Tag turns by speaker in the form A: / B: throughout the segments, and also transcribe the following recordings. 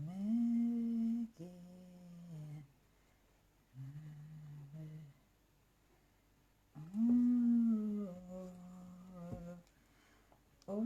A: Make it. Oh,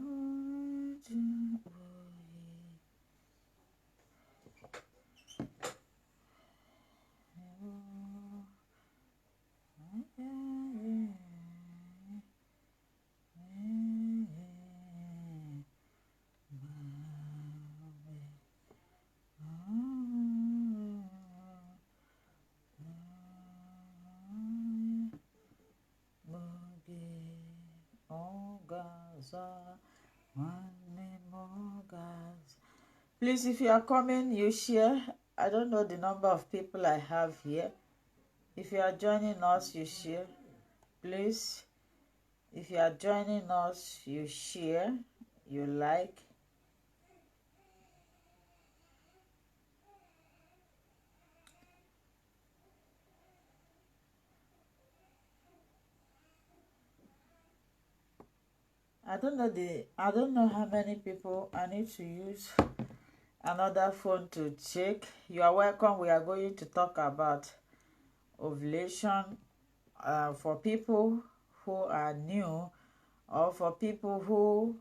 A: please, if you are coming, you share. I don't know the number of people I have here. If you are joining us, you share. Please, if you are joining us, you share, you like. I don't know how many people. I need to use another phone to check. You are welcome. We are going to talk about ovulation for people who are new, or for people who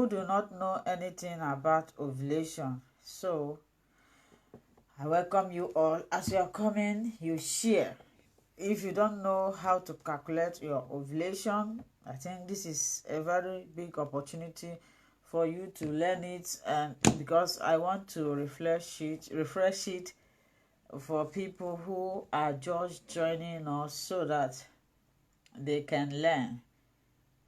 A: do not know anything about ovulation. So I welcome you all. As you are coming, you share. If you don't know how to calculate your ovulation, I think this is a very big opportunity for you to learn it, and because I want to refresh it for people who are just joining us so that they can learn.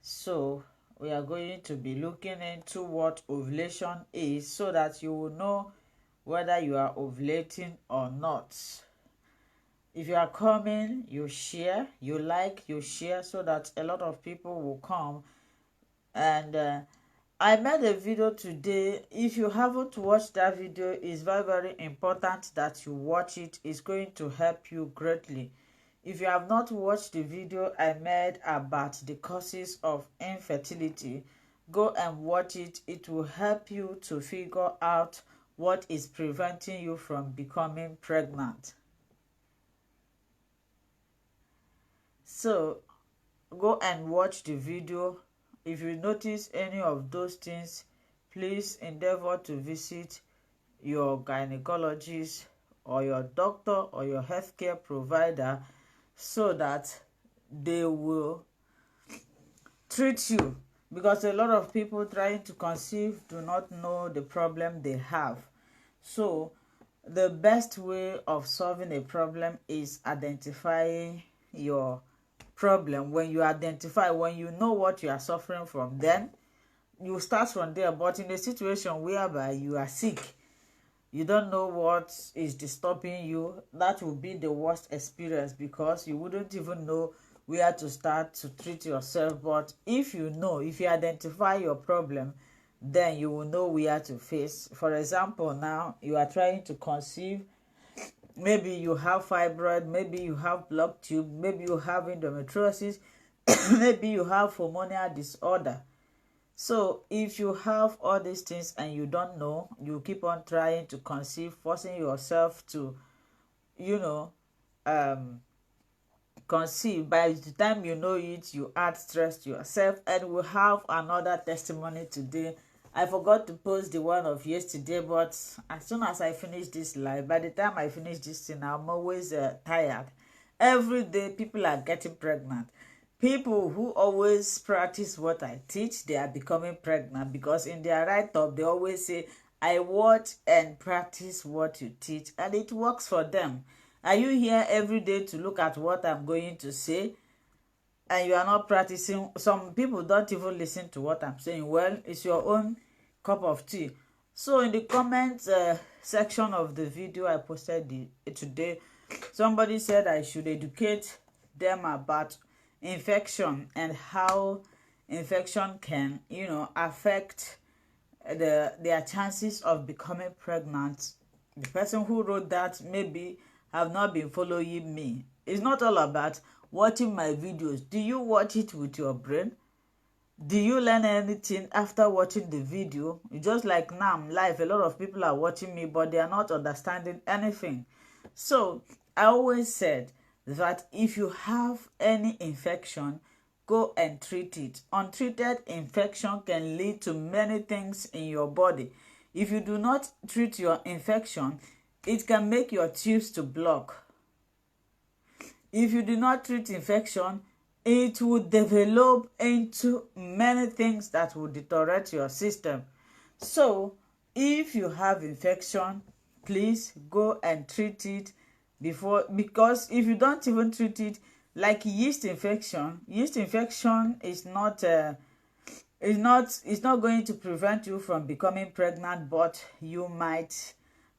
A: So we are going to be looking into what ovulation is so that you will know whether you are ovulating or not. If you are coming, you share, you like, you share, so that a lot of people will come. And I made a video today. If you haven't watched that video, it's very, very important that you watch it. It's going to help you greatly. If you have not watched the video I made about the causes of infertility, go and watch it. It will help you to figure out what is preventing you from becoming pregnant. So go and watch the video. If you notice any of those things, please endeavor to visit your gynecologist or your doctor or your healthcare provider so that they will treat you, because a lot of people trying to conceive do not know the problem they have. So the best way of solving a problem is identifying your problem. When you identify, when you know what you are suffering from, then you start from there. But in a situation whereby you are sick, you don't know what is disturbing you, that will be the worst experience, because you wouldn't even know where to start to treat yourself. But if you know, if you identify your problem, then you will know where to face. For example, now you are trying to conceive. Maybe you have fibroid, maybe you have blocked tube, maybe you have endometriosis, maybe you have hormonal disorder. So if you have all these things and you don't know, you keep on trying to conceive, forcing yourself to, conceive. By the time you know it, you add stress to yourself. And we'll have another testimony today. I forgot to post the one of yesterday, but as soon as I finish this live, by the time I finish this thing, I'm always tired. Every day people are getting pregnant. People who always practice what I teach, they are becoming pregnant, because in their write-up they always say, I watch and practice what you teach, and it works for them. Are you here every day to look at what I'm going to say and you are not practicing? Some people don't even listen to what I'm saying. Well, it's your own cup of tea. So in the comments section of the video I posted today, somebody said I should educate them about infection and how infection can, affect their chances of becoming pregnant. The person who wrote that maybe have not been following me. It's not all about watching my videos. Do you watch it with your brain? Do you learn anything after watching the video? Just like now I'm live, a lot of people are watching me, but they are not understanding anything. So I always said that if you have any infection, go and treat it. Untreated infection can lead to many things in your body. If you do not treat your infection, it can make your tubes to block. If you do not treat infection, it will develop into many things that will deteriorate your system. So if you have infection, please go and treat it before, because if you don't even treat it, like yeast infection is not going to prevent you from becoming pregnant, but you might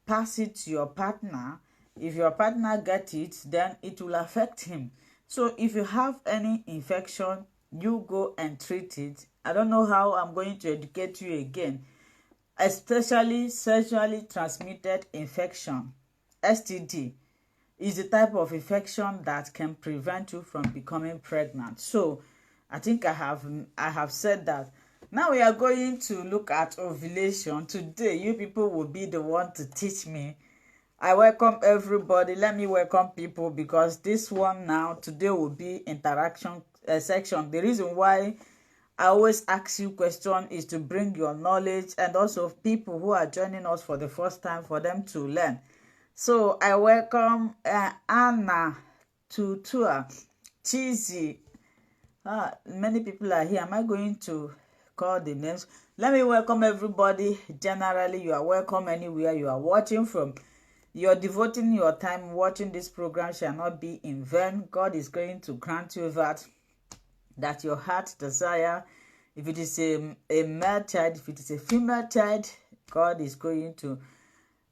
A: pass it to your partner. If your partner gets it, then it will affect him. So if you have any infection, you go and treat it. I don't know how I'm going to educate you again. Especially sexually transmitted infection, STD, is the type of infection that can prevent you from becoming pregnant. So I think I have said that. Now we are going to look at ovulation. Today you people will be the one to teach me. I welcome everybody. Let me welcome people, because this one now today will be interaction section. The reason why I always ask you question is to bring your knowledge, and also people who are joining us for the first time, for them to learn. So I welcome Anna, Tutua, Cheesy. Many people are here. Am I going to call the names? Let me welcome everybody. Generally, you are welcome anywhere you are watching from. You're devoting your time watching this program shall not be in vain. God is going to grant you that your heart desire. If it is a male child, if it is a female child, God is going to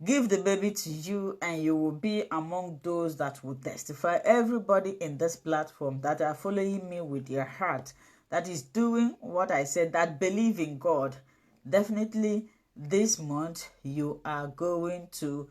A: give the baby to you, and you will be among those that will testify. Everybody in this platform that are following me with your heart, that is doing what I said, that believe in God, definitely this month you are going to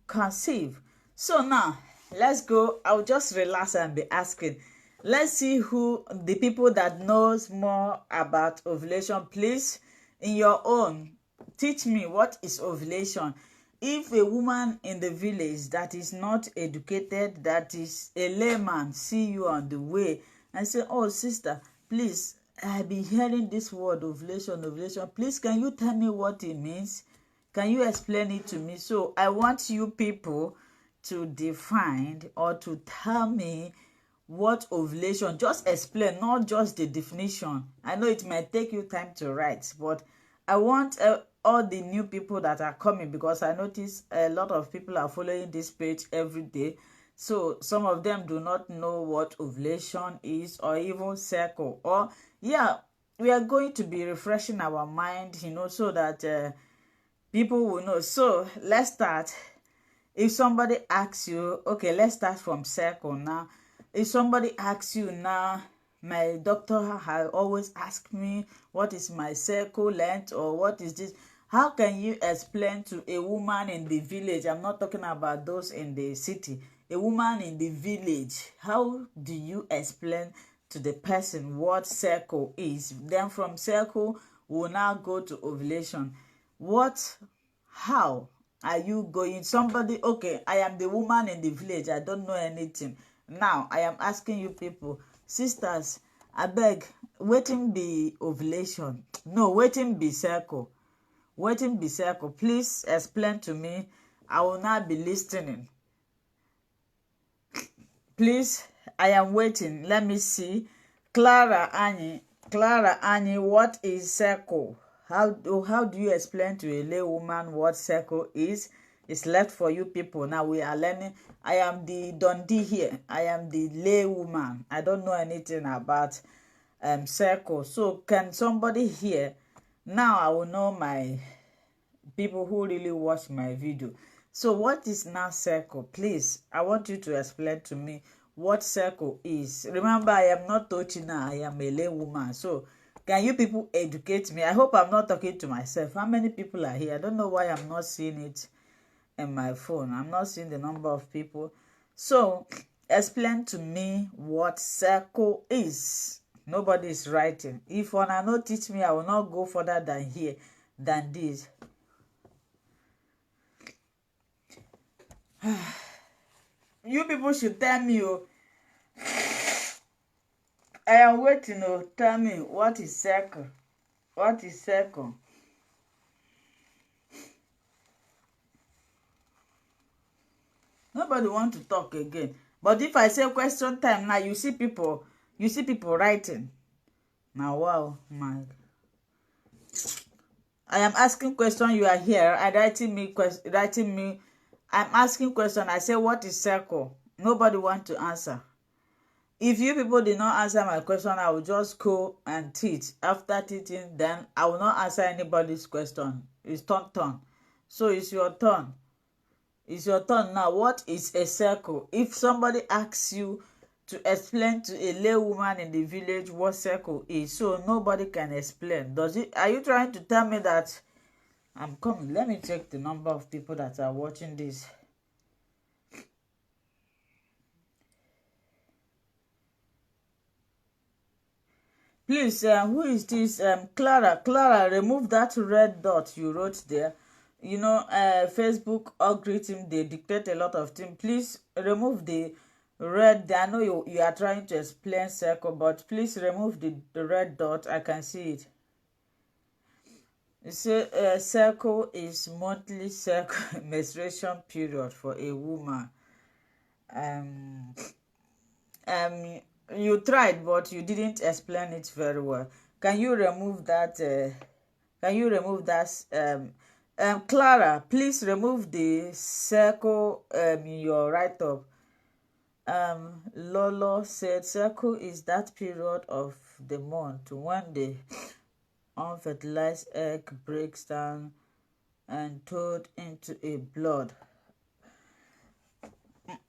A: conceive. So now let's go. I'll just relax and be asking. Let's see who the people that knows more about ovulation. Please, in your own, teach me what is ovulation. If a woman in the village that is not educated, that is a layman, see you on the way and say, oh sister, please, I've been hearing this word ovulation. Please, can you tell me what it means? Can you explain it to me? So I want you people to define or to tell me what ovulation. Just explain, not just the definition. I know it might take you time to write, but I want all the new people that are coming, because I notice a lot of people are following this page every day. So some of them do not know what ovulation is, or even cycle. Or yeah, we are going to be refreshing our mind, so that people will know. So let's start. If somebody asks you, okay, let's start from cycle now. If somebody asks you now, my doctor has always asked me what is my cycle length, or what is this, how can you explain to a woman in the village? I'm not talking about those in the city. A woman in the village, how do you explain to the person what cycle is? Then from cycle we'll now go to ovulation. How are you going? Somebody, okay, I am the woman in the village, I don't know anything. Now I am asking you people, sisters, abeg, wetin be ovulation? No, wetin be cycle? Wetin be cycle? Please explain to me. I will not be listening. Please, I am waiting. Let me see. Clara Annie, what is cycle? How do you explain to a lay woman what cycle is? It's left for you people. Now we are learning. I am the Dundee here. I am the lay woman. I don't know anything about cycle. So can somebody here? Now I will know my people who really watch my video. So what is now cycle? Please, I want you to explain to me what cycle is. Remember, I am not touching now. I am a lay woman. So can you people educate me? I hope I'm not talking to myself. How many people are here? I don't know why I'm not seeing it in my phone. I'm not seeing the number of people. So explain to me what cycle is. Nobody is writing. If una no teach me, I will not go further than here, than this. You people should tell me, oh. I am waiting, oh. Tell me, what is circle? What is circle? Nobody want to talk again. But if I say question time now, you see people writing. Now, wow, my. I am asking question, you are here and writing me. I'm asking question. I say, what is circle? Nobody want to answer. If you people did not answer my question, I will just go and teach. After teaching, then I will not answer anybody's question. It's turn. So it's your turn. It's your turn now. What is a circle? If somebody asks you to explain to a lay woman in the village what circle is, so nobody can explain. Are you trying to tell me that I'm coming? Let me check the number of people that are watching this. Please, who is this? Clara, remove that red dot you wrote there. You know, Facebook algorithm, they dictate a lot of things. Please remove the red. I know you are trying to explain circle, but please remove the red dot. I can see it. You say circle is monthly circle menstruation period for a woman. You tried, but you didn't explain it very well. Can you remove that? Clara, please remove the circle in your write-up. Lolo said circle is that period of the month when the unfertilized egg breaks down and turned into a blood.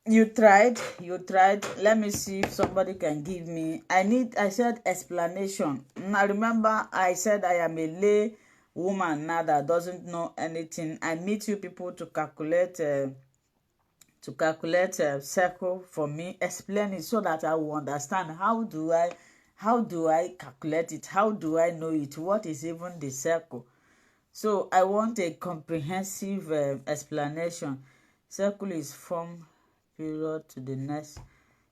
A: You tried. Let me see if somebody can give me. I said explanation. Now remember, I said I am a lay woman now that doesn't know anything. I meet you people to calculate circle for me. Explain it so that I will understand. How do I calculate it? How do I know it? What is even the circle? So I want a comprehensive explanation. Circle is from period to the next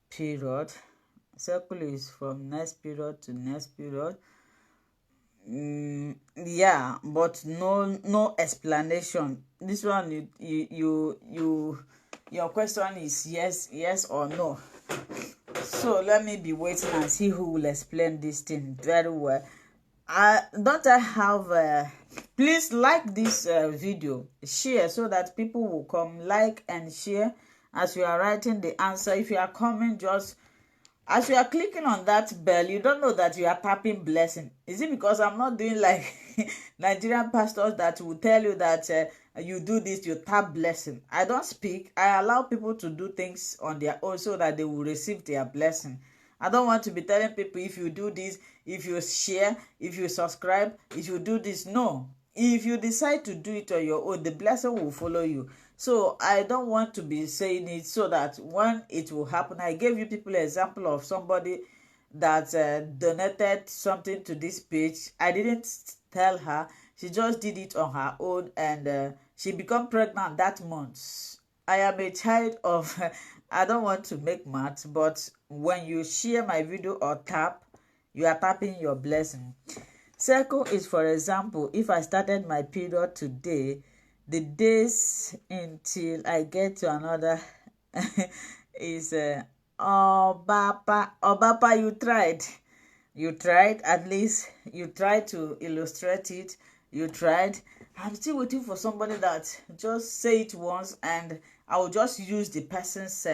A: period. Circle is from next period to next period. Yeah, but no explanation. This one, your question is yes or no. So let me be waiting and see who will explain this thing very well. Please like this video, share so that people will come, like and share as you are writing the answer. If you are coming, just as you are clicking on that bell, you don't know that you are tapping blessing. Is it because I'm not doing like Nigerian pastors that will tell you that you do this, you tap blessing? I don't speak. I allow people to do things on their own so that they will receive their blessing. I don't want to be telling people, if you do this, if you share, if you subscribe, if you do this. No. If you decide to do it on your own, the blessing will follow you. So I don't want to be saying it so that when it will happen. I gave you people an example of somebody that donated something to this page. I didn't tell her. She just did it on her own, and she became pregnant that month. I am a child of I don't want to make math, but when you share my video or tap, you are tapping your blessing. Circle is, for example, if I started my period today, the days until I get to another is Obapa, you tried, at least you tried to illustrate it. You tried. I'm still waiting for somebody that just say it once, and I will just use the person's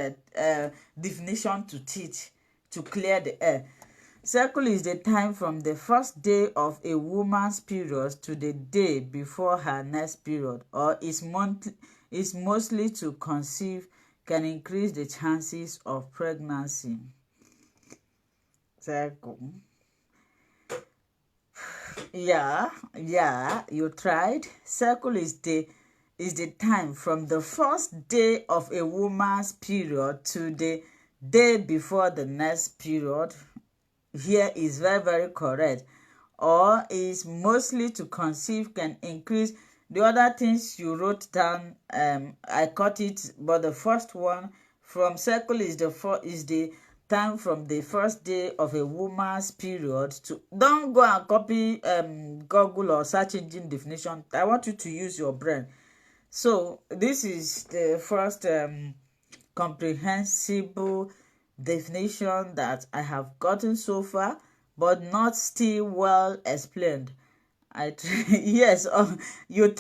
A: definition to teach, to clear the air. Circle is the time from the first day of a woman's period to the day before her next period, or is mostly to conceive, can increase the chances of pregnancy. Circle. Yeah, you tried. Circle is the time from the first day of a woman's period to the day before the next period. here is very, very correct. Or is mostly to conceive can increase. The other things you wrote down, I caught it, but the first one from cycle is the time from the first day of a woman's period to. Don't go and copy Google or search engine definition. I want you to use your brain. So this is the first comprehensible definition that I have gotten so far, but not still well explained. Yes, you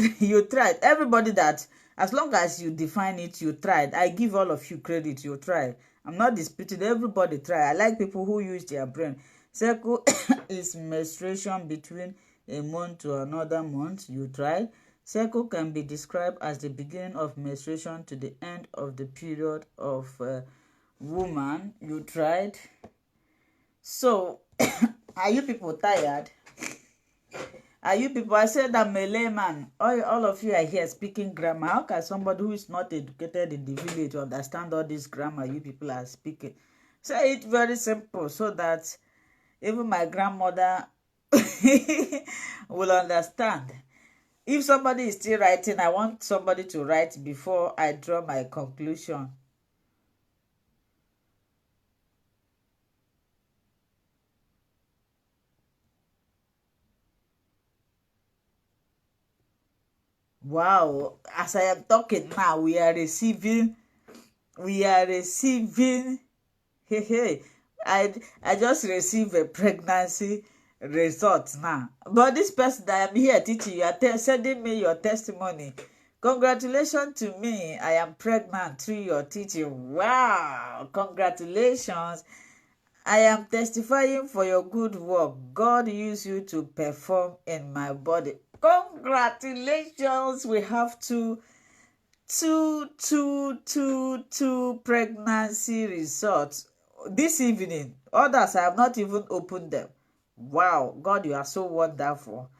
A: tried. Everybody that, as long as you define it, you tried. I give all of you credit. You tried. I'm not disputing. Everybody try. I like people who use their brain. Cycle is menstruation between a month to another month. You tried. Cycle can be described as the beginning of menstruation to the end of the period of woman. You tried. So, are you people tired? Are you people? I said I'm a layman. All of you are here speaking grammar. How can somebody who is not educated in the village understand all this grammar you people are speaking? Say it very simple so that even my grandmother will understand. If somebody is still writing, I want somebody to write before I draw my conclusion. Wow, as I am talking now, we are receiving, hey, I just received a pregnancy result now. But this person that I'm here teaching, you are sending me your testimony. Congratulations to me, I am pregnant through your teaching. Wow, congratulations. I am testifying for your good work. God used you to perform in my body. Congratulations. We have two pregnancy results this evening. Others I have not even opened them. Wow, God, you are so wonderful.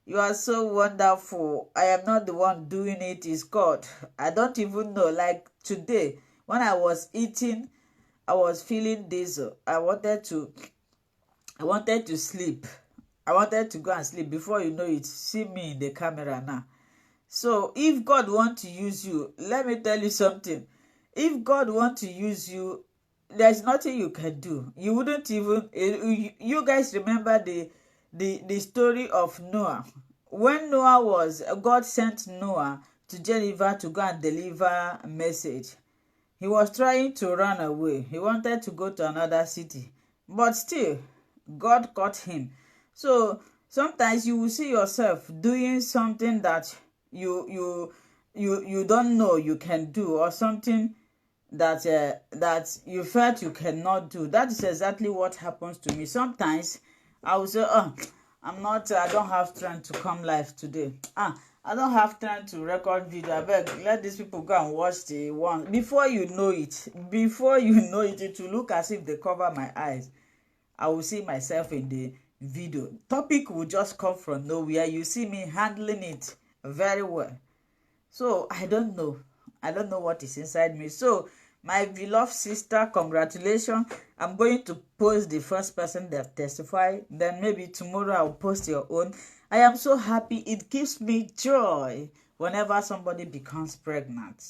A: You are so wonderful. I am not the one doing it, it's God. I don't even know. Like today, when I was eating, I was feeling dizzy. I wanted to sleep. I wanted to go and sleep. Before you know it, see me in the camera now. So if God wants to use you, let me tell you something. If God wants to use you, there's nothing you can do. You wouldn't even. You guys remember the story of Noah. When God sent Noah to Geneva to go and deliver a message. He was trying to run away. He wanted to go to another city. But still, God caught him. So sometimes you will see yourself doing something that you don't know you can do, or something that you felt you cannot do. That is exactly what happens to me. Sometimes I will say, oh, I don't have strength to come live today. I don't have time to record video. I beg, let these people go and watch the one. Before you know it, it will look as if they cover my eyes. I will see myself in the video. Topic will just come from nowhere. You see me handling it very well. So I don't know what is inside me. So my beloved sister, congratulations. I'm going to post the first person that testified. Then maybe tomorrow I'll post your own. I am so happy. It gives me joy whenever somebody becomes pregnant.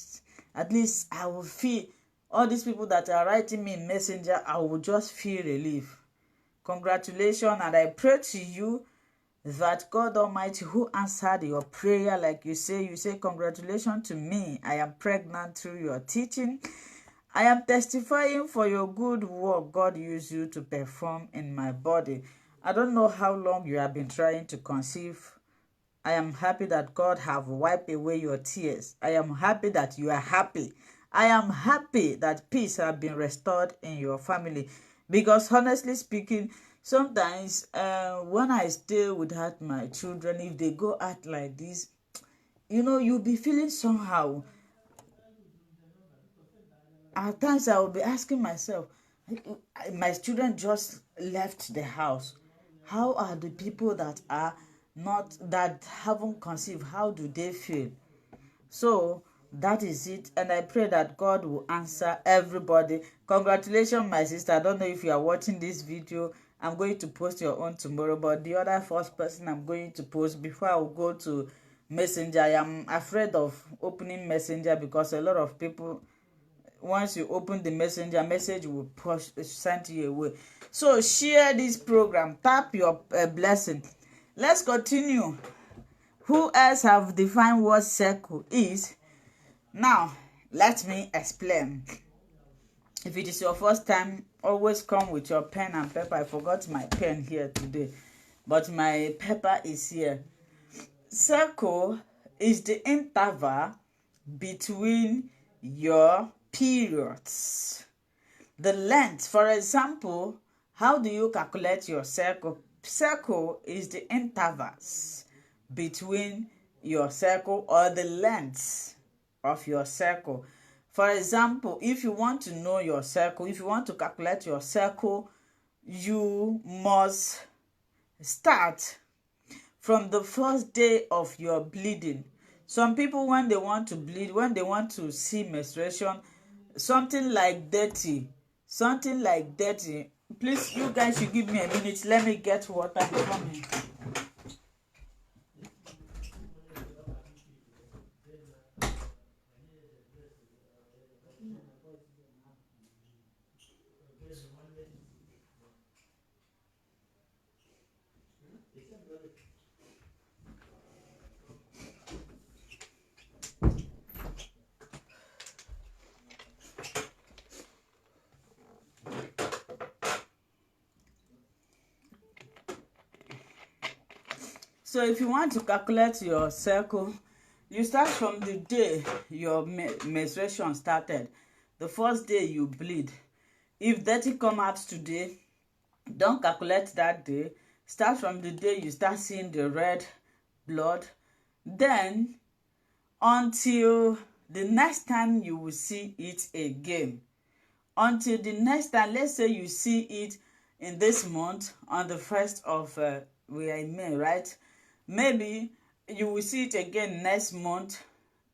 A: At least I will feel, all these people that are writing me in Messenger, I will just feel relief. Congratulations, and I pray to you that God Almighty, who answered your prayer, like you say congratulations to me. I am pregnant through your teaching. I am testifying for your good work God used you to perform in my body. I don't know how long you have been trying to conceive. I am happy that God have wiped away your tears. I am happy that you are happy. I am happy that peace has been restored in your family. Because honestly speaking, sometimes when I stay without my children, if they go out like this, you'll be feeling somehow. At times I will be asking myself, my children just left the house. How are the people that haven't conceived, how do they feel? So that is it, and I pray that God will answer everybody. Congratulations, my sister. I don't know if you are watching this video. I'm going to post your own tomorrow, but the other first person I'm going to post before I will go to Messenger. I am afraid of opening Messenger because a lot of people, once you open the Messenger, message will push send you away. So share this program, tap your blessing. Let's continue. Who else have defined what circle is? Now let me explain. If it is your first time, always come with your pen and paper. I forgot my pen here today, but my paper is here. Circle is the interval between your periods. The length, for example, how do you calculate your circle? Circle is the intervals between your circle or the length of your circle. For example, if you want to know your circle, if you want to calculate your circle, you must start from the first day of your bleeding. Some people, when they want to bleed, when they want to see menstruation, something like 30. Please, you guys should give me a minute. Let me get water coming. So if you want to calculate your circle, you start from the day your menstruation started. The first day you bleed. If 30 come out today, don't calculate that day. Start from the day you start seeing the red blood. Then until the next time you will see it again. Until the next time, let's say you see it in this month on the 1st of we are in May, right? Maybe you will see it again next month,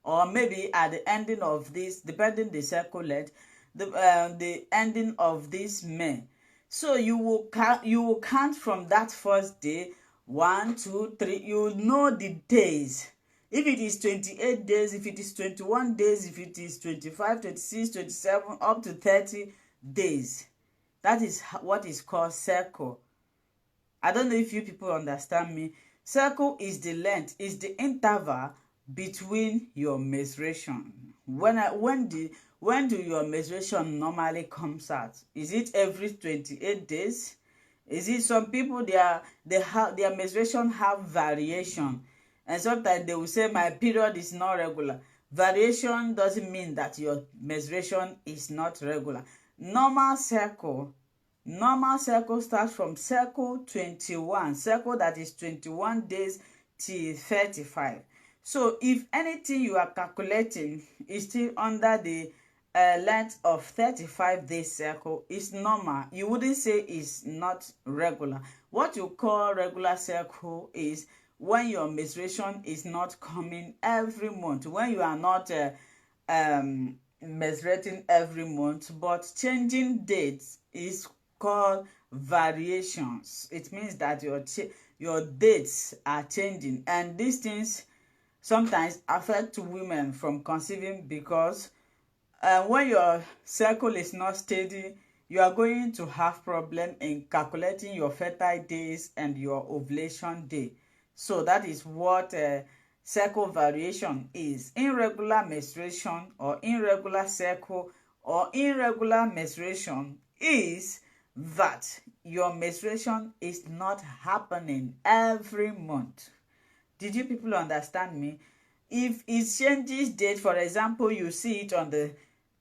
A: or maybe at the ending of this, depending the circle length, the ending of this May. So you will count from that first day, 1, 2, 3. You will know the days. If it is 28 days, if it is 21 days, if it is 25, 26, 27, up to 30 days. That is what is called circle. I don't know if you people understand me. Circle is the length, is the interval between your menstruation. When do your menstruation normally comes out? Is it every 28 days? Is it some people their menstruation have variation, and sometimes they will say my period is not regular. Variation doesn't mean that your menstruation is not regular. Normal circle starts from circle 21, circle that is 21 days till 35. So if anything you are calculating is still under the length of 35 days circle, is normal. You wouldn't say it's not regular. What you call regular circle is when your menstruation is not coming every month, when you are not menstruating every month, but changing dates is called variations. It means that your dates are changing, and these things sometimes affect women from conceiving, because when your cycle is not steady, you are going to have problem in calculating your fertile days and your ovulation day. So that is what cycle variation is. Irregular menstruation or irregular cycle or irregular menstruation is that your menstruation is not happening every month. Did you people understand me? If it changes date, for example, you see it on the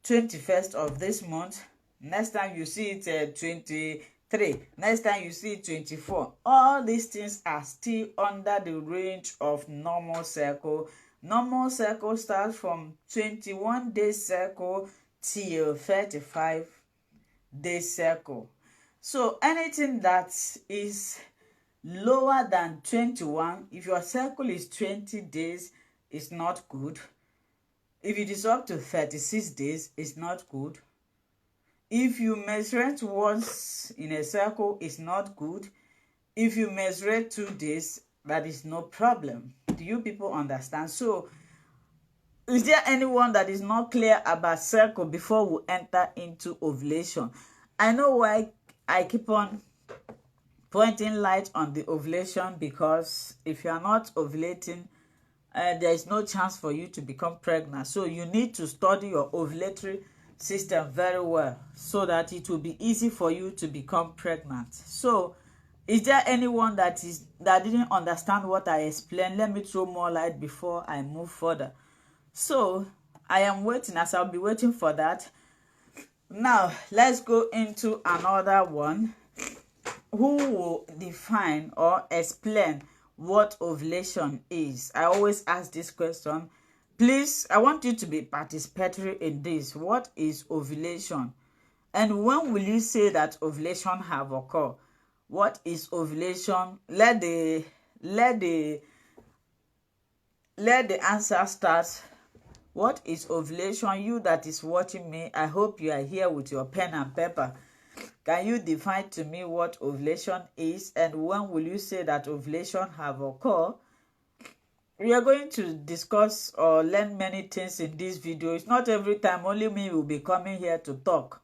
A: 21st of this month, next time you see it 23, next time you see it 24, all these things are still under the range of normal cycle. Normal cycle starts from 21 days cycle till 35 days cycle. So anything that is lower than 21, if your cycle is 20 days, it's not good. If it is up to 36 days, it's not good. If you menstruate once in a cycle, it's not good. If you menstruate 2 days, that is no problem. Do you people understand? So is there anyone that is not clear about cycle before we enter into ovulation? I know why I keep on pointing light on the ovulation, because if you are not ovulating, there is no chance for you to become pregnant. So you need to study your ovulatory system very well so that it will be easy for you to become pregnant. So is there anyone that didn't understand what I explained? Let me throw more light before I move further. So I am waiting, as I'll be waiting for that. Now let's go into another one. Who will define or explain what ovulation is? I always ask this question. Please, I want you to be participatory in this. What is ovulation? And when will you say that ovulation have occurred? What is ovulation? Let the answer start. What is ovulation? You that is watching me, I hope you are here with your pen and paper. Can you define to me what ovulation is, and when will you say that ovulation have occurred? We are going to discuss or learn many things in this video. It's not every time only me will be coming here to talk,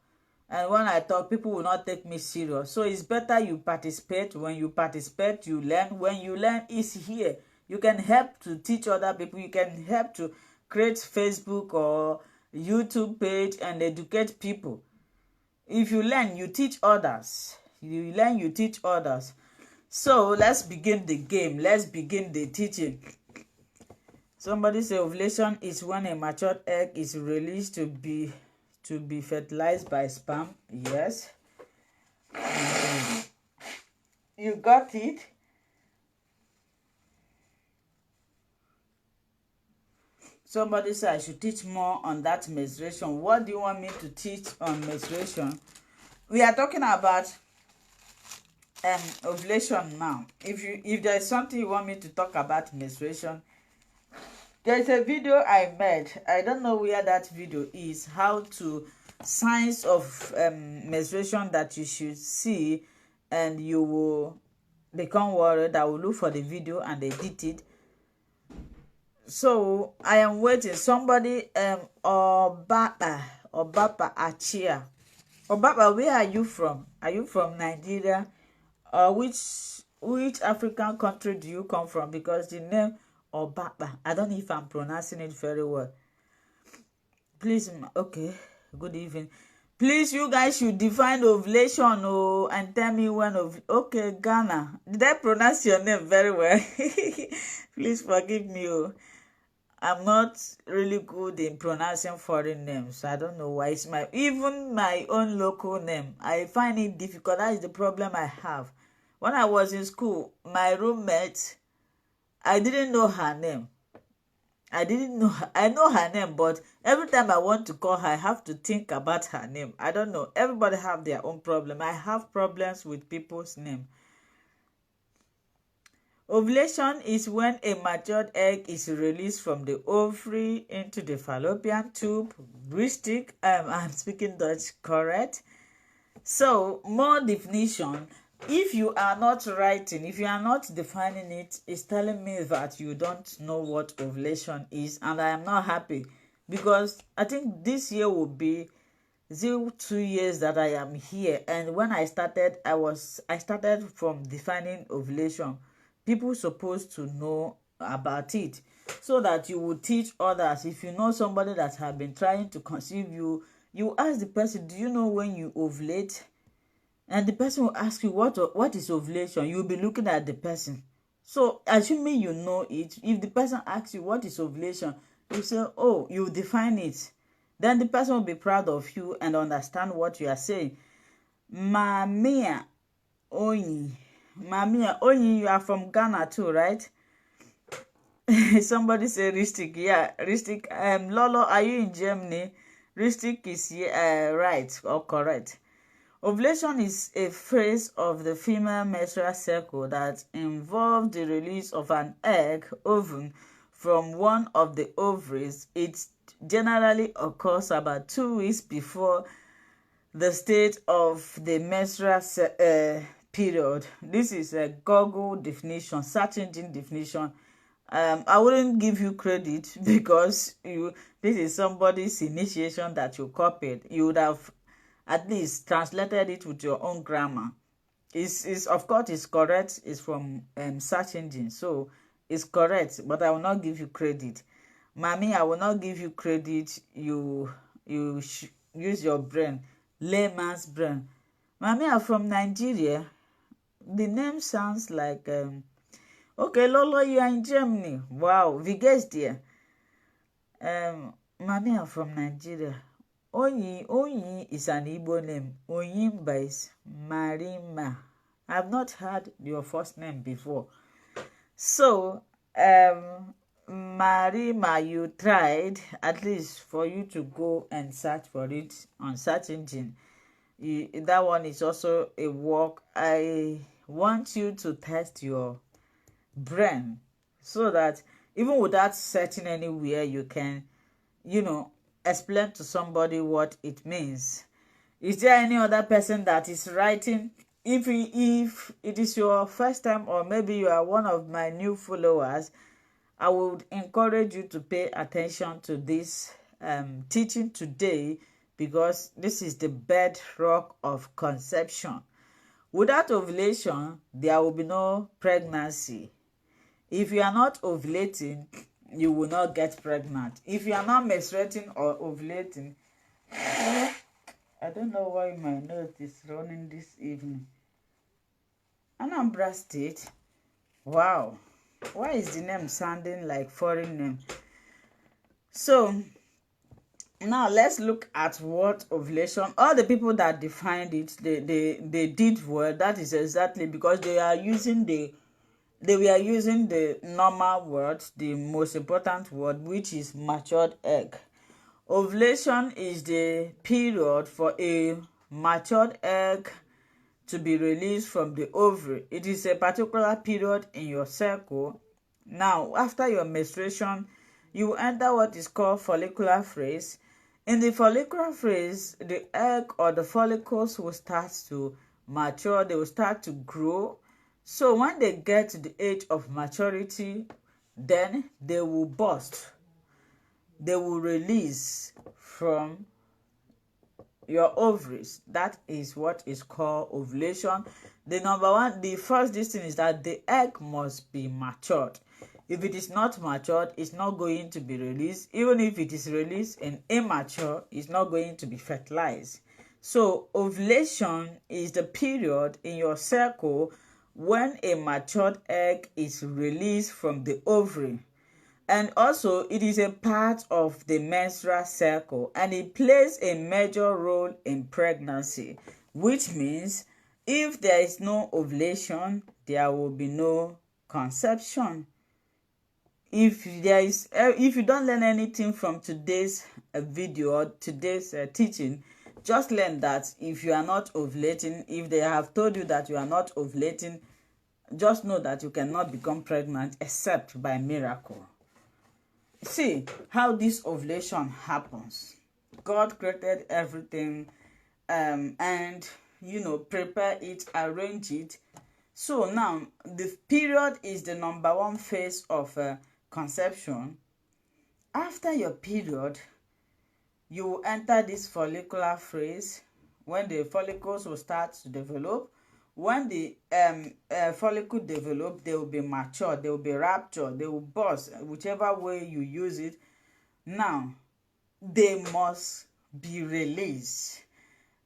A: and when I talk, people will not take me serious. So it's better you participate. When you participate, you learn. When you learn, is here. You can help to teach other people. You can help to create Facebook or YouTube page and educate people. If you learn, you teach others. You learn, you teach others. So let's begin the game. Let's begin the teaching. Somebody say ovulation is when a matured egg is released to be fertilized by sperm. Yes. You got it. Somebody said I should teach more on that menstruation. What do you want me to teach on menstruation? We are talking about ovulation now. If there is something you want me to talk about menstruation, there is a video I made. I don't know where that video is. How to signs of menstruation that you should see, and you will become worried. I will look for the video and edit it. So I am waiting. Somebody Obapa Achia. Obapa, where are you from? Are you from Nigeria? Which African country do you come from? Because the name Obapa, I don't know if I'm pronouncing it very well. Please, okay, good evening. Please, you guys should define ovulation and tell me when okay, Ghana. Did I pronounce your name very well? Please forgive me. I'm not really good in pronouncing foreign names. I don't know why. It's even my own local name, I find it difficult. That is the problem I have. When I was in school, my roommate, I didn't know her name. I know her name, but every time I want to call her, I have to think about her name. I don't know. Everybody have their own problem. I have problems with people's name. Ovulation is when a matured egg is released from the ovary into the fallopian tube. Richtig, I'm speaking Dutch correct. So, more definition. If you are not writing, if you are not defining it, it's telling me that you don't know what ovulation is, and I am not happy, because I think this year will be 2 years that I am here, and when I started, I started from defining ovulation. People supposed to know about it so that you will teach others. If you know somebody that have been trying to conceive, you ask the person, do you know when you ovulate? And the person will ask you, what is ovulation? You'll be looking at the person. So assuming you know it, if the person asks you what is ovulation, you say, oh, you define it. Then the person will be proud of you and understand what you are saying. Mamia Oyi. Mamia Oyi, you are from Ghana too, right? Somebody say Ristic. Yeah, Ristic. Lolo, are you in Germany? Ristic is right or correct. Ovulation is a phase of the female menstrual cycle that involves the release of an egg, ovum, from one of the ovaries. It generally occurs about 2 weeks before the state of the menstrual period. This is a Google definition, search engine definition. I wouldn't give you credit because this is somebody's initiation that you copied. You would have at least translated it with your own grammar. Is of course it's correct. It's from search engine, so it's correct. But I will not give you credit, Mami. I will not give you credit. You use your brain, layman's brain. Mami, I'm from Nigeria. The name sounds like okay, Lolo, you are in Germany. Wow, wie geht's dir? Mami, I'm from Nigeria. Onyi is an Igbo name. Onyimba is Marima. I've not heard your first name before. So, Marima, you tried at least for you to go and search for it on search engine. That one is also a work. I want you to test your brain so that even without searching anywhere, you can, explain to somebody what it means. Is there any other person that is writing? If it is your first time, or maybe you are one of my new followers, I would encourage you to pay attention to this teaching today, because this is the bedrock of conception. Without ovulation, there will be no pregnancy. If you are not ovulating, you will not get pregnant. If you are not menstruating or ovulating, I don't know why my nose is running this evening. Anambra State. Wow. Why is the name sounding like foreign name? So now let's look at what ovulation. All the people that defined it, they did well. That is exactly because they were using the normal word, the most important word, which is matured egg. Ovulation is the period for a matured egg to be released from the ovary. It is a particular period in your cycle. Now, after your menstruation, you enter what is called follicular phase. In the follicular phase, the egg or the follicles will start to mature. They will start to grow. So when they get to the age of maturity, then they will burst. They will release from your ovaries. That is what is called ovulation. The first thing is that the egg must be matured. If it is not matured, it's not going to be released. Even if it is released and immature, it's not going to be fertilized. So ovulation is the period in your cycle when a matured egg is released from the ovary. And also, it is a part of the menstrual cycle, and it plays a major role in pregnancy, which means if there is no ovulation, there will be no conception. If you don't learn anything from today's video or today's teaching, just learn that if you are not ovulating, if they have told you that you are not ovulating, just know that you cannot become pregnant except by miracle. See how this ovulation happens. God created everything and prepare it, arrange it. So now the period is the number one phase of conception. After your period, you will enter this follicular phase when the follicles will start to develop. When the follicle develop, they will be mature, they will be ruptured, they will burst, whichever way you use it. Now, they must be released.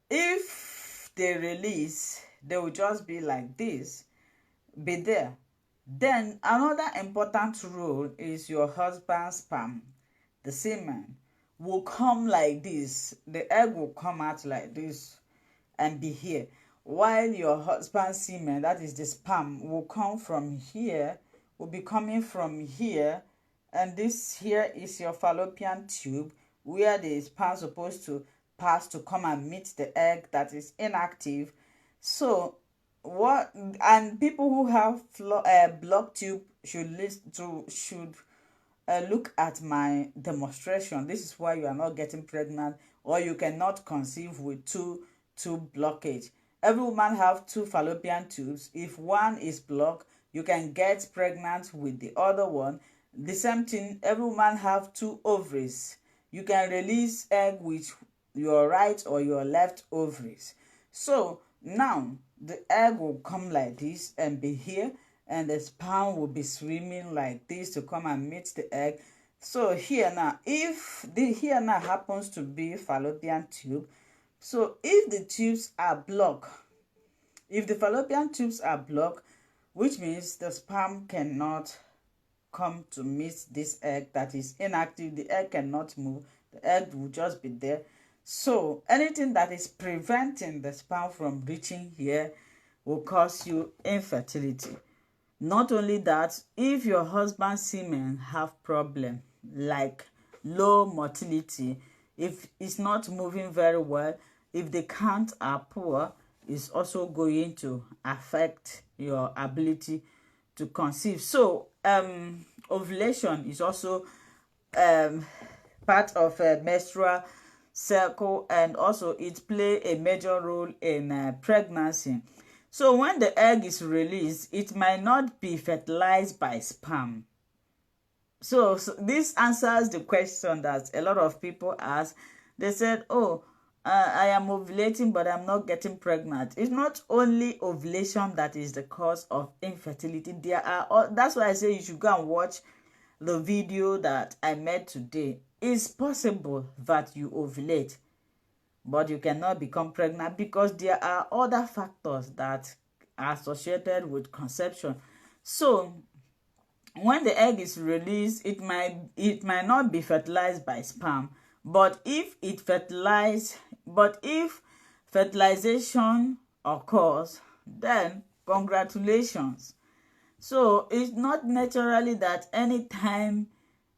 A: If they release, they will just be like this, be there. Then another important role is your husband's sperm, the semen, will come like this. The egg will come out like this and be here, while your husband's semen, that is the sperm, will come from here, will be coming from here, and this here is your fallopian tube where the sperm is supposed to pass to come and meet the egg that is inactive. So people who have blocked tube should look at my demonstration. This is why you are not getting pregnant, or you cannot conceive with two tube blockage. Every woman have 2 fallopian tubes. If one is blocked, you can get pregnant with the other one. The same thing, every woman have 2 ovaries. You can release egg with your right or your left ovaries. So now the egg will come like this and be here, and the sperm will be swimming like this to come and meet the egg. So here now, if the here now happens to be fallopian tube, so if the tubes are blocked, if the fallopian tubes are blocked, which means the sperm cannot come to meet this egg that is inactive, the egg cannot move, the egg will just be there. So anything that is preventing the sperm from reaching here will cause you infertility. Not only that, if your husband's semen have problem like low motility, if it's not moving very well, if the count are poor, it's also going to affect your ability to conceive. So ovulation is also part of a menstrual cycle, and also it play a major role in pregnancy. So when the egg is released, it might not be fertilized by sperm. So this answers the question that a lot of people ask. They said, oh, I am ovulating but I'm not getting pregnant. It's not only ovulation that is the cause of infertility. That's why I say you should go and watch the video that I made today. It's possible that you ovulate, but you cannot become pregnant because there are other factors that are associated with conception. So when the egg is released, it might not be fertilized by sperm, but if fertilization occurs, then congratulations. So it's not naturally that anytime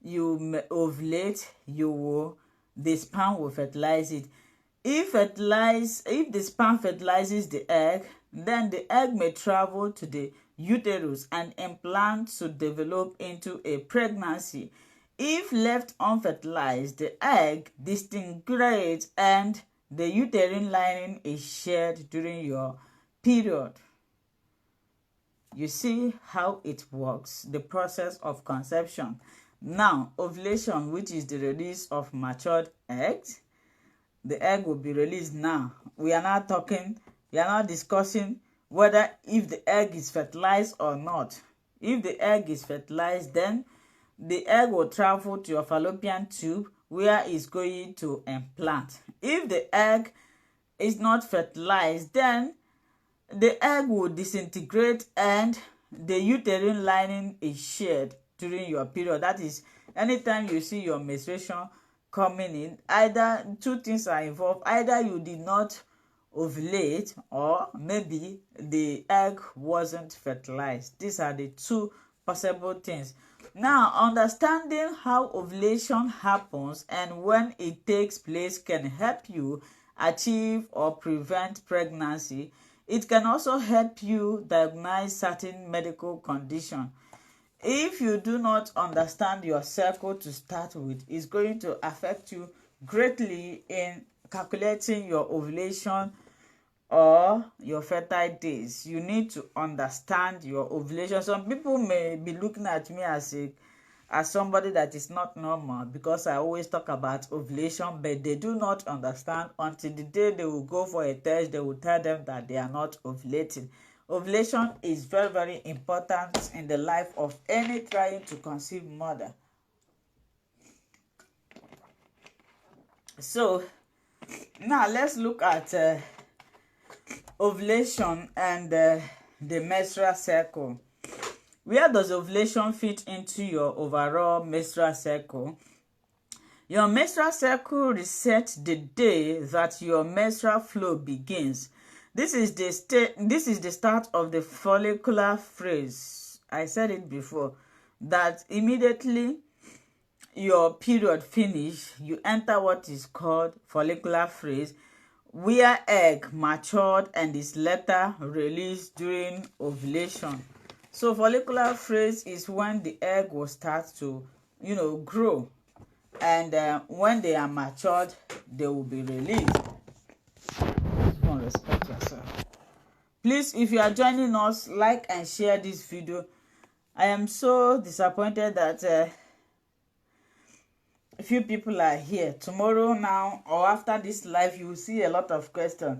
A: you ovulate, the sperm will fertilize it. If the sperm fertilizes the egg, then the egg may travel to the uterus and implant to develop into a pregnancy. If left unfertilized, the egg disintegrates and the uterine lining is shed during your period. You see how it works, the process of conception. Now, ovulation, which is the release of matured eggs, the egg will be released now. We are now discussing whether if the egg is fertilized or not. If the egg is fertilized, then the egg will travel to your fallopian tube where it's going to implant. If the egg is not fertilized, then the egg will disintegrate and the uterine lining is shed during your period. That is, anytime you see your menstruation coming in, either 2 things are involved. Either you did not ovulate, or maybe the egg wasn't fertilized. These are the 2 possible things. Now, understanding how ovulation happens and when it takes place can help you achieve or prevent pregnancy. It can also help you diagnose certain medical conditions. If you do not understand your cycle to start with, it's going to affect you greatly in calculating your ovulation or your fertile days. You need to understand your ovulation. Some people may be looking at me as somebody that is not normal because I always talk about ovulation, but they do not understand until the day they will go for a test. They will tell them that they are not ovulating. Ovulation is very, very important in the life of any trying to conceive mother. So now let's look at ovulation and the menstrual cycle. Where does ovulation fit into your overall menstrual cycle? Your menstrual cycle resets the day that your menstrual flow begins. This is the start of the follicular phase. I said it before, that immediately your period finish, you enter what is called follicular phase, where egg matured and is later released during ovulation. So follicular phase is when the egg will start to, grow, and when they are matured, they will be released. respect yourself. Please, if you are joining us, like and share this video. I am so disappointed that a few people are here. Tomorrow now or after this live, you will see a lot of questions.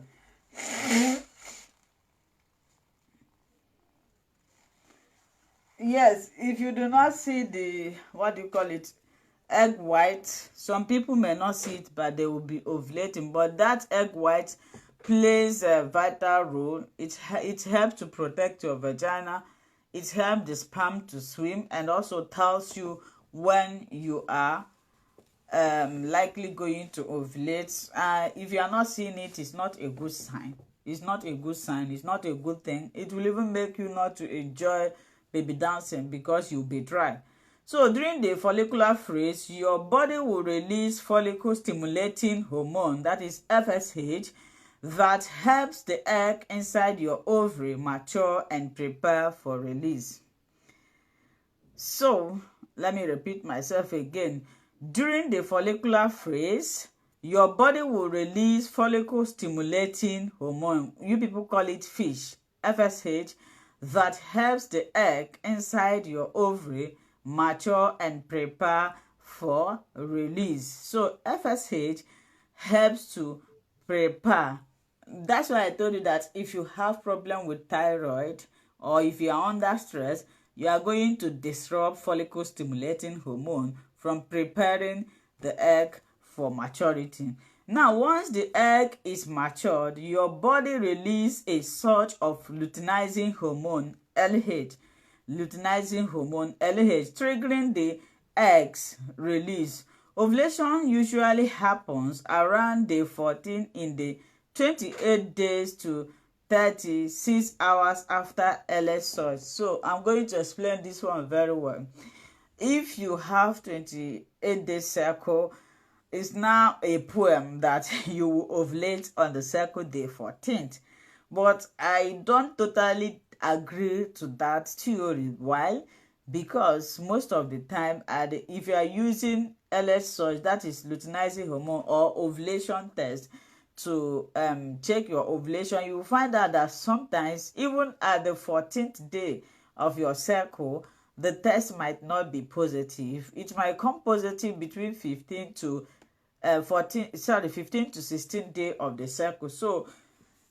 A: Yes, if you do not see the, what do you call it, egg white, some people may not see it, but they will be ovulating. But that egg white plays a vital role. It helps to protect your vagina. It helps the sperm to swim, and also tells you when you are likely going to ovulate. If you are not seeing it, it's not a good sign. It's not a good sign. It's not a good thing. It will even make you not to enjoy baby dancing because you'll be dry. So during the follicular phase, your body will release follicle stimulating hormone, that is FSH, that helps the egg inside your ovary mature and prepare for release. So let me repeat myself again. During the follicular phase, your body will release follicle stimulating hormone. You people call it fish, FSH, that helps the egg inside your ovary mature and prepare for release. So FSH helps to prepare. That's why I told you that if you have problem with thyroid or if you are under stress, you are going to disrupt follicle stimulating hormone from preparing the egg for maturity. Now, once the egg is matured, your body releases a surge of luteinizing hormone, LH, triggering the egg's release. Ovulation usually happens around day 14 in the 28 days to 36 hours after LH surge. So I'm going to explain this one very well. If you have 28-day cycle, it's now a poem that you will ovulate on the cycle day 14th. But I don't totally agree to that theory. Why? Because most of the time, if you are using LH surge, that is luteinizing hormone, or ovulation test to check your ovulation, you will find out that sometimes even at the 14th day of your cycle, the test might not be positive. It might come positive between 15 to 15 to 16 day of the cycle. So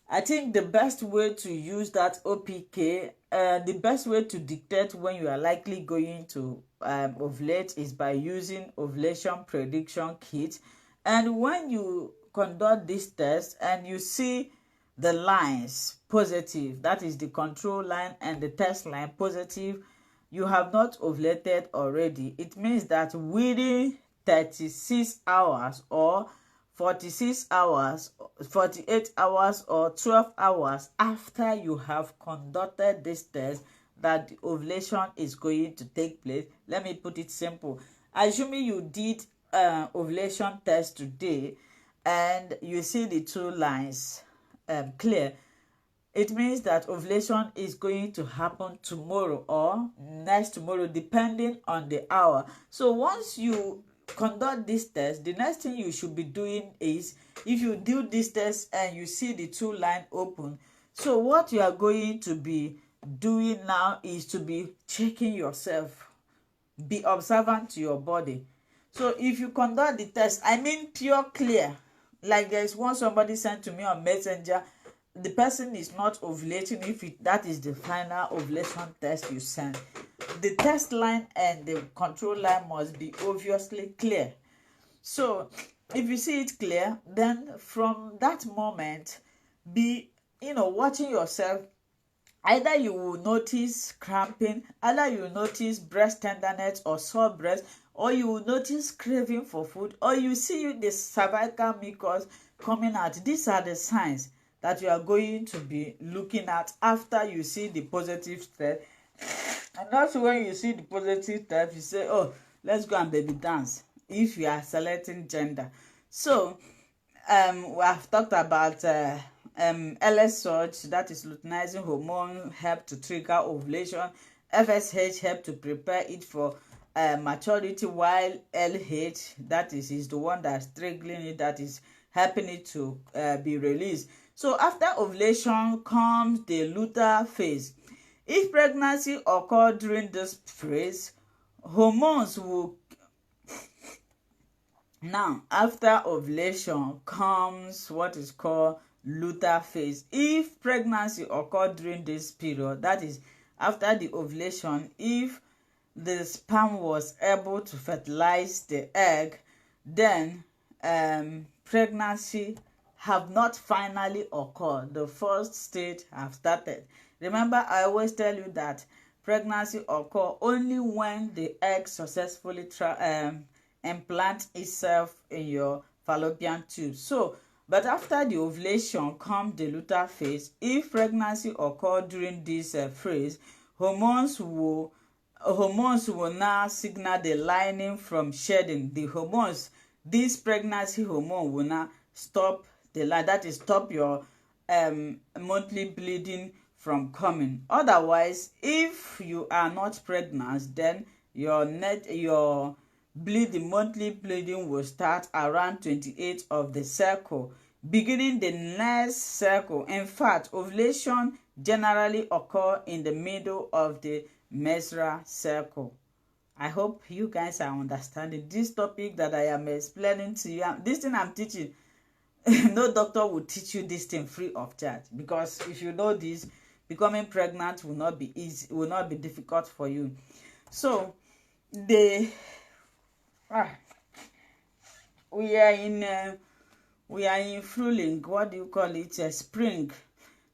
A: I think the best way to use that OPK, the best way to dictate when you are likely going to ovulate is by using ovulation prediction kit. And when you conduct this test and you see the lines positive, that is the control line and the test line positive, you have not ovulated already. It means that within 36 hours or 46 hours, 48 hours or 12 hours after you have conducted this test, that the ovulation is going to take place. Let me put it simple. Assuming you did ovulation test today and you see the two lines clear, it means that ovulation is going to happen tomorrow or next tomorrow, depending on the hour. So once you conduct this test, the next thing you should be doing is, if you do this test and you see the two line open, so what you are going to be doing now is to be checking yourself. Be observant to your body. So if you conduct the test, I mean pure clear, like there is one somebody sent to me on Messenger, the person is not ovulating. If that is the final ovulation test you send, the test line and the control line must be obviously clear. So if you see it clear, then from that moment, be watching yourself. Either you will notice cramping, either you will notice breast tenderness or sore breast, or you will notice craving for food, or you see the cervical mucus coming out. These are the signs that you are going to be looking at after you see the positive test. And that's when you see the positive test, you say, oh, let's go and baby dance, if you are selecting gender. So we have talked about LH surge, that is luteinizing hormone, help to trigger ovulation. FSH help to prepare it for maturity, while LH, that is the one that's triggering it, that is helping it to be released. So after ovulation comes the luteal phase. If pregnancy occurs during this phase, hormones will now after ovulation comes what is called luteal phase. If pregnancy occurs during this period, that is after the ovulation, if the sperm was able to fertilize the egg, then pregnancy have not finally occurred. The first stage have started. Remember, I always tell you that pregnancy occur only when the egg successfully implant itself in your fallopian tube. So, but after the ovulation comes the luteal phase. If pregnancy occur during this phase, hormones will now signal the lining from shedding. The hormones, this pregnancy hormone will now stop the line, that is stop your monthly bleeding from coming. Otherwise, if you are not pregnant, then your monthly bleeding will start around 28 of the cycle, beginning the next cycle. In fact, ovulation generally occur in the middle of the menstrual cycle. I hope you guys are understanding this topic that I am explaining to you. This thing I'm teaching, no doctor will teach you this thing free of charge, because if you know this, becoming pregnant will not be easy, will not be difficult for you. So we are in full, what do you call it, spring.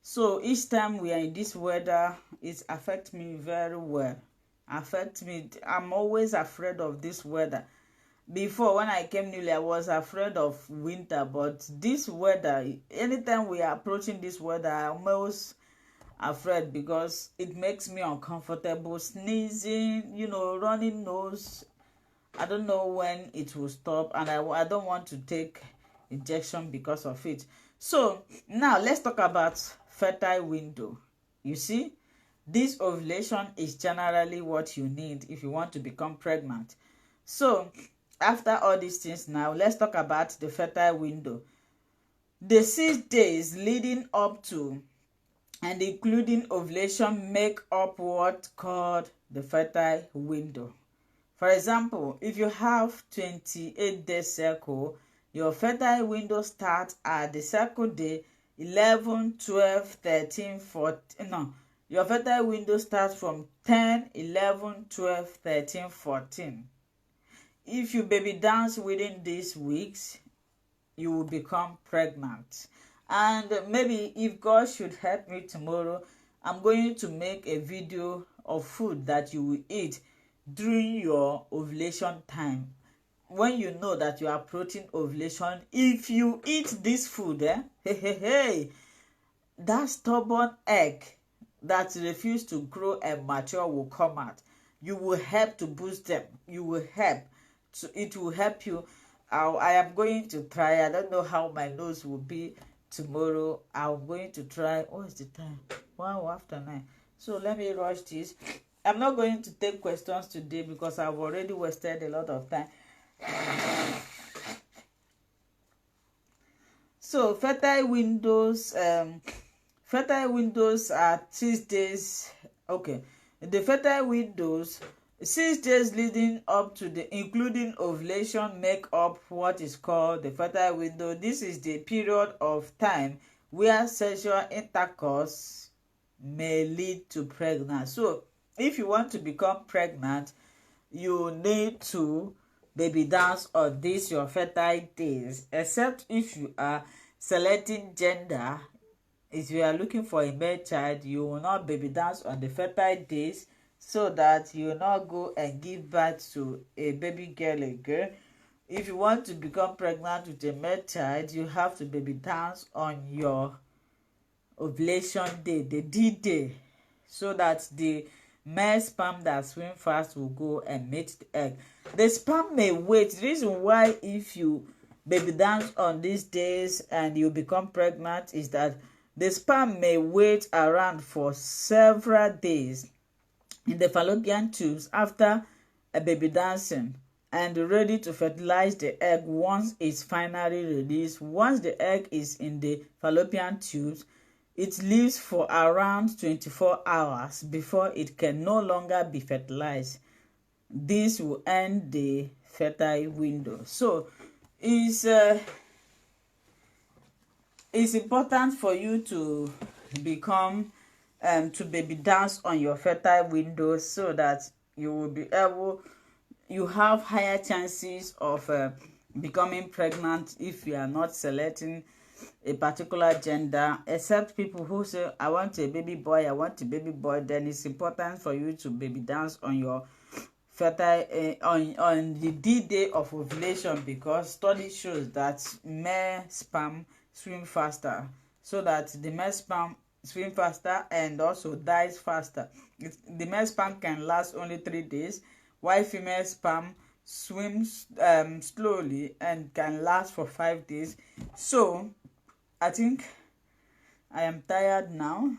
A: So each time we are in this weather, it affects me very well. I'm always afraid of this weather. Before, when I came newly, I was afraid of winter, but this weather, anytime we are approaching this weather, I'm always afraid because it makes me uncomfortable, sneezing, running nose. I don't know when it will stop, and I don't want to take injection because of it. So now let's talk about fertile window. You see, this ovulation is generally what you need if you want to become pregnant. So after all these things, now let's talk about the fertile window. The 6 days leading up to and including ovulation make up what called the fertile window. For example, if you have 28-day cycle, your fertile window starts at the cycle day 11, 12, 13, 14. No, your fertile window starts from 10, 11, 12, 13, 14. If you baby dance within these weeks, you will become pregnant. And maybe if God should help me tomorrow, I'm going to make a video of food that you will eat during your ovulation time. When you know that you are approaching ovulation, if you eat this food, that stubborn egg that refuse to grow and mature will come out. You will help to boost them. You will help. So it will help you. I am going to try. I don't know how my nose will be tomorrow. I'm going to try. What is the time? 9:01. So let me rush this. I'm not going to take questions today because I've already wasted a lot of time. So fertile windows are 6 days. Okay, the fertile windows, 6 days leading up to the including ovulation make up what is called the fertile window. This is the period of time where sexual intercourse may lead to pregnancy. So if you want to become pregnant, you need to baby dance on this your fertile days, except if you are selecting gender. If you are looking for a male child, you will not baby dance on the fertile days, so that you will not go and give birth to a baby girl again. If you want to become pregnant with a male child, you have to baby dance on your ovulation day, the D-day, so that the male sperm that swim fast will go and mate the egg. The sperm may wait. The reason why if you baby dance on these days and you become pregnant is that the sperm may wait around for several days in the fallopian tubes after a baby dancing, and ready to fertilize the egg once it's finally released. Once the egg is in the fallopian tubes, it lives for around 24 hours before it can no longer be fertilized. This will end the fertile window. So it's important for you to become to baby dance on your fertile window, so that you will be able, you have higher chances of becoming pregnant if you are not selecting a particular gender, except people who say, I want a baby boy, I want a baby boy. Then it's important for you to baby dance on your fertile on the D-day of ovulation, because study shows that male sperm swim faster, so that the male sperm swim faster and also dies faster. The male sperm can last only 3 days, while female sperm swims slowly and can last for 5 days. So I think I am tired now.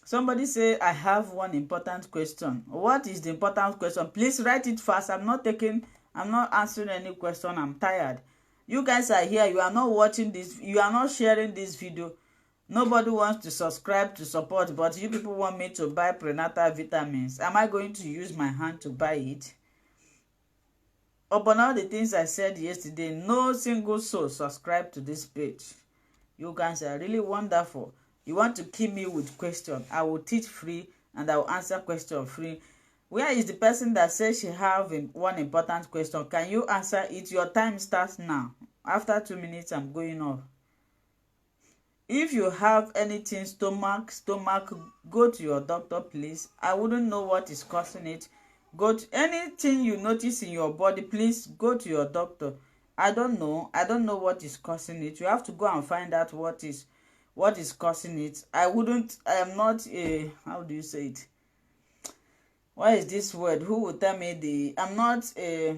A: Somebody say, I have one important question. What is the important question? Please write it fast. I'm not answering any question. I'm tired. You guys are here. You are not watching this. You are not sharing this video. Nobody wants to subscribe to support, but you people want me to buy prenatal vitamins. Am I going to use my hand to buy it? Upon all the things I said yesterday, no single soul subscribe to this page. You guys are really wonderful. You want to kill me with question, I will teach free and I will answer question free. Where is the person that says she have one important question? Can you answer it? Your time starts now. After 2 minutes, I'm going off. If you have anything stomach, go to your doctor, please. I wouldn't know what is causing it. Go to anything you notice in your body, please go to your doctor. I don't know what is causing it. You have to go and find out what is causing it. I am not a, how do you say it? What is this word? Who will tell me I'm not a,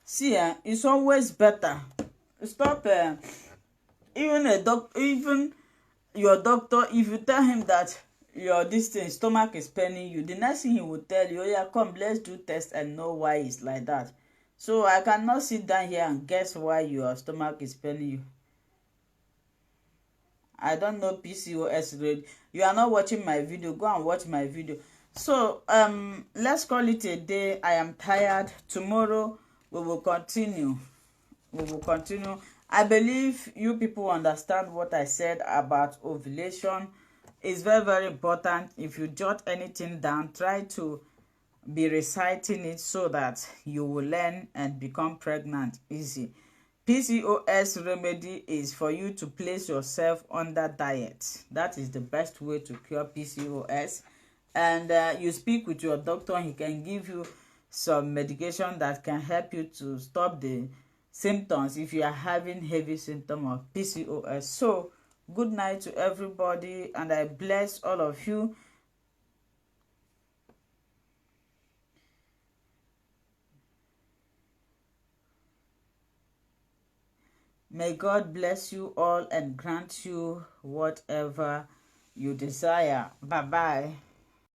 A: see, it's always better. Stop, even your doctor, if you tell him that your stomach is paining you, the next thing he will tell you, oh yeah, come, let's do test and know why it's like that. So I cannot sit down here and guess why your stomach is paining you. I don't know PCOS rate. You are not watching my video. Go and watch my video. So let's call it a day. I am tired. Tomorrow we will continue. I believe you people understand what I said about ovulation. It's very, very important. If you jot anything down, try to be reciting it so that you will learn and become pregnant easy. PCOS remedy is for you to place yourself under diet. That is the best way to cure PCOS. And you speak with your doctor. He can give you some medication that can help you to stop the symptoms if you are having heavy symptoms of PCOS. So good night to everybody, and I bless all of you. May God bless you all and grant you whatever you desire. Bye-bye.